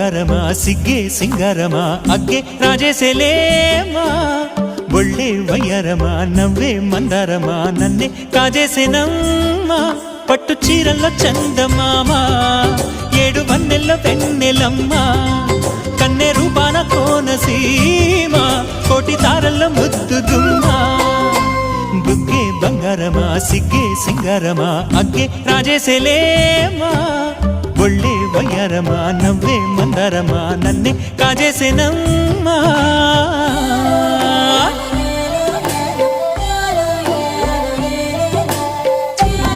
బంగారమా సిగ్గే సింగారమా అగ్గే రాజేసేలేమా ఒళ్ళే వయ్యారమా నవ్వే మందారమా నన్నే కాజేసేనమ్మా పట్టు చీరల్లో చందమామా ఏడు వన్నెల్లో వెన్నెలమ్మా కన్నె రూపాన కోనసీమ కోటి తారల్లో ముద్దుగుమ్మా బుగ్గే బంగారమా సిగ్గే సింగారమా అగ్గే రాజేసేలేమా ఒళ్ళే వయ్యారమా నవ్వే మందారమా నన్నే కాజేసేనమ్మా